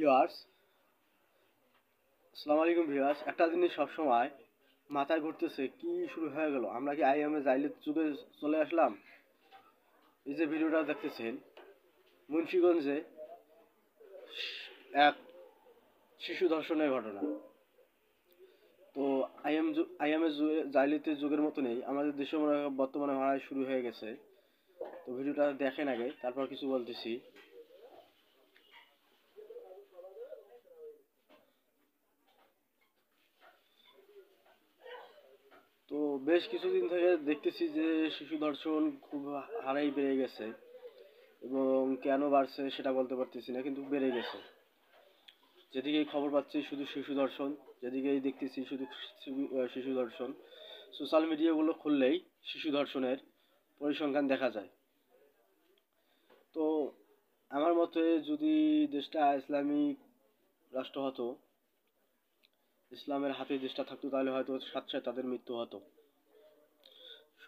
Viewers, আসসালামু আলাইকুম viewers. একটা জিনিস সবসময় মাথায় ঘুরতেছে, কি শুরু হয়ে গেল? আমরা কি আইএমএ জাইলের যুগে চলে আসলাম? এই যে ভিডিওটা দেখতেছেন, মুন্সিগঞ্জে এক শিশু ধর্ষণের ঘটনা। তো আইএমএ জাইলিতে যুগের মতো নেই, আমাদের দেশে বর্তমানে মারা শুরু হয়ে গেছে। তো ভিডিওটা দেখেন আগে, তারপর কিছু বলতেছি। তো বেশ কিছুদিন থেকে দেখতেছি যে শিশু ধর্ষণ খুব হারেই বেড়ে গেছে, এবং কেন বাড়ছে সেটা বলতে পারতেছি না, কিন্তু বেড়ে গেছে। যেদিকেই খবর পাচ্ছি শুধু শিশু ধর্ষণ, যেদিকেই দেখতেছি শুধু শিশু ধর্ষণ। সোশ্যাল মিডিয়াগুলো খুললেই শিশু ধর্ষণের পরিসংখ্যান দেখা যায়। তো আমার মতে যদি দেশটা ইসলামিক রাষ্ট্র হতো, ইসলামের হাতে দেশটা থাকতো, তাহলে হয়তো সাথে তাদের মৃত্যু হতো।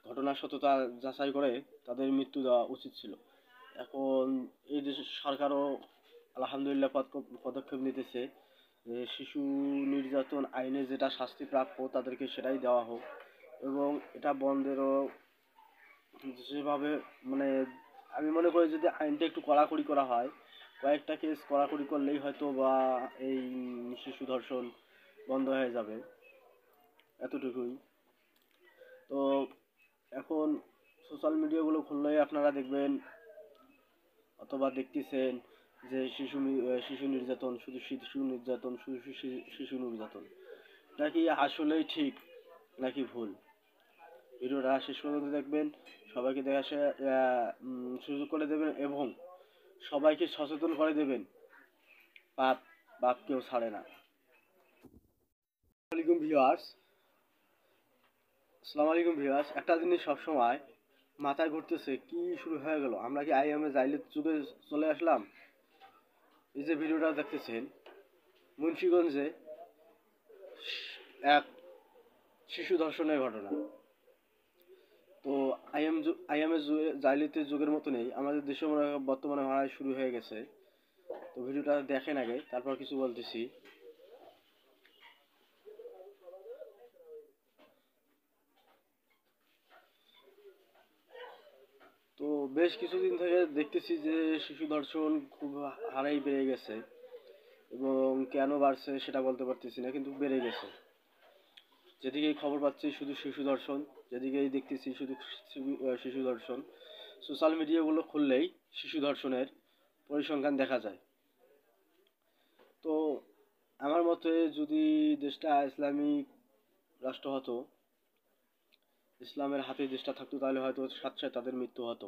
ঘটনার সত্যতা যাচাই করে তাদের মৃত্যু দেওয়া উচিত ছিল। এখন এই দেশের সরকারও আলহামদুলিল্লাহ পদক্ষেপ নিতেছে যে শিশু নির্যাতন আইনে যেটা শাস্তি প্রাপ্য তাদেরকে সেটাই দেওয়া হোক, এবং এটা বন্ধেরও যেভাবে, মানে আমি মনে করি যদি আইনটা একটু কড়াকড়ি করা হয়, কয়েকটা কেস কড়াকড়ি করলেই হয়তো বা এই শিশু ধর্ষণ বন্ধ হয়ে যাবে, এতটুকুই। তো এখন সোশ্যাল মিডিয়াগুলো খুললেই আপনারা দেখবেন অথবা দেখতেছেন যে শিশু নির্যাতন, শুধু শিশু নির্যাতন, শুধু শিশু নির্যাতন। নাকি আসলেই ঠিক নাকি ভুল, ভিডিওটা শেষ পর্যন্ত দেখবেন। সবাইকে সুযোগ করে দেবেন, এবং সবাইকে সচেতন করে দেবেন। বাপ বাপ কেউ ছাড়ে না। আসসালামু আলাইকুম ভিউয়ার্স, একটা জিনিস সবসময় মাথায় ঘুরতেছে, কি শুরু হয়ে গেল? আমরা কি আইএমএ জাইলের যুগে চলে আসলাম? এই যে ভিডিওটা দেখতেছেন, মুন্সিগঞ্জে এক শিশু ধর্ষণের ঘটনা। তো আইএমএ জাইলিতে যুগের মতো নেই, আমাদের দেশে বর্তমানে মারা শুরু হয়ে গেছে। তো ভিডিওটা দেখেন আগে, তারপর কিছু বলতেছি। তো বেশ কিছুদিন থেকে দেখতেছি যে শিশু ধর্ষণ খুব হারেই বেড়ে গেছে, এবং কেন বাড়ছে সেটা বলতে পারতেছি না, কিন্তু বেড়ে গেছে। যেদিকেই খবর পাচ্ছি শুধু শিশু ধর্ষণ, যেদিকেই দেখতেছি শুধু শিশু ধর্ষণ। সোশ্যাল মিডিয়াগুলো খুললেই শিশু ধর্ষণের পরিসংখ্যান দেখা যায়। তো আমার মতে যদি দেশটা ইসলামিক রাষ্ট্র হতো, ইসলামের হাতে দেশটা থাকতো, তাহলে হয়তো সাথে তাদের মৃত্যু হতো।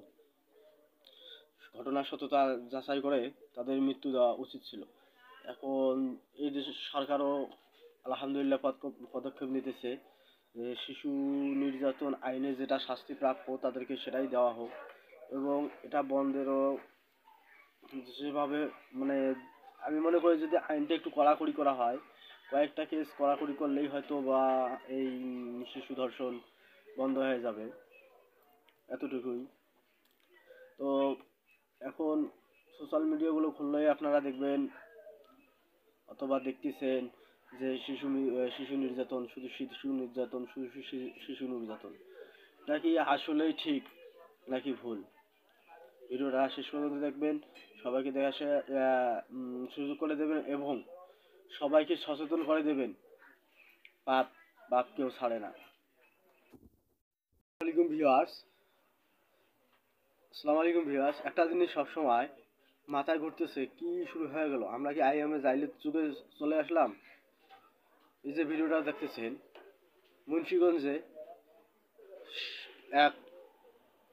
ঘটনার সত্যতা যাচাই করে তাদের মৃত্যু দেওয়া উচিত ছিল। এখন এই দেশের সরকারও আলহামদুলিল্লাহ পদক্ষেপ নিতেছে যে শিশু নির্যাতন আইনে যেটা শাস্তি প্রাপ্য তাদেরকে সেটাই দেওয়া হোক, এবং এটা বন্ধেরও যেভাবে, মানে আমি মনে করি যদি আইনটা একটু কড়াকড়ি করা হয়, কয়েকটা কেস কড়াকড়ি করলেই হয়তো বা এই শিশু ধর্ষণ বন্ধ হয়ে যাবে, এতটুকুই। তো এখন সোশ্যাল মিডিয়াগুলো খুললেই আপনারা দেখবেন অথবা দেখতেছেন যে শিশু নির্যাতন, শুধু শিশু নির্যাতন। নাকি আসলেই ঠিক নাকি ভুল, ভিডিওটা শেষ পর্যন্ত দেখবেন। সবাইকে সুযোগ করে দেবেন, এবং সবাইকে সচেতন করে দেবেন। বাপ বাপ কেউ ছাড়ে না। আসসালামু আলাইকুম ভিউয়ার্স, একটা জিনিস সবসময় মাথায় ঘুরতেছে, কি শুরু হয়ে গেল? আমরা কি আইএমএ জাইলের যুগে চলে আসলাম? এই যে ভিডিওটা দেখতেছেন, মুন্সিগঞ্জে এক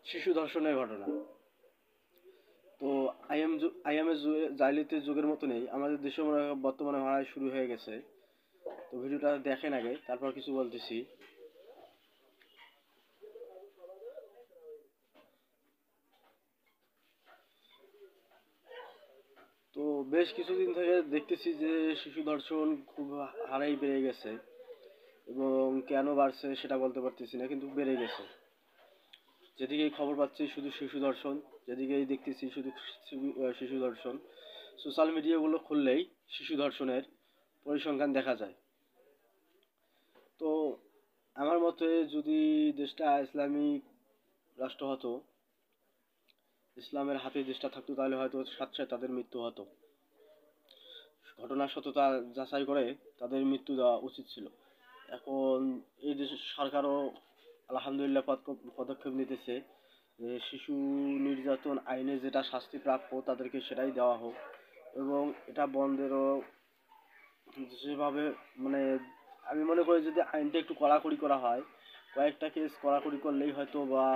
শিশু ধর্ষণের ঘটনা। তো আইএমএ জাইলিতে যুগের মতো নেই, আমাদের দেশে বর্তমানে মারা শুরু হয়ে গেছে। তো ভিডিওটা দেখেন আগে, তারপর কিছু বলতেছি। তো বেশ কিছুদিন থেকে দেখতেছি যে শিশু ধর্ষণ খুব হারেই বেড়ে গেছে, এবং কেন বাড়ছে সেটা বলতে পারতেছি না, কিন্তু বেড়ে গেছে। যেদিকেই খবর পাচ্ছি শুধু শিশু ধর্ষণ, যেদিকেই দেখতেছি শুধু শিশু ধর্ষণ। সোশ্যাল মিডিয়াগুলো খুললেই শিশু ধর্ষণের পরিসংখ্যান দেখা যায়। তো আমার মতে যদি দেশটা ইসলামিক রাষ্ট্র হতো, ইসলামের হাতে দেশটা থাকতো, তাহলে হয়তো সাথে সাথে তাদের মৃত্যু হতো। ঘটনার সত্যতা যাচাই করে তাদের মৃত্যু দেওয়া উচিত ছিল। এখন এই দেশের সরকারও আলহামদুলিল্লাহ পদক্ষেপ নিতেছে, শিশু নির্যাতন আইনে যেটা শাস্তি প্রাপ্য তাদেরকে সেটাই দেওয়া হোক, এবং এটা বন্ধেরও যেভাবে মানে আমি মনে করি যদি আইনটা একটু কড়াকড়ি করা হয়, কয়েকটা কেস কড়াকড়ি করলেই হয়তো বা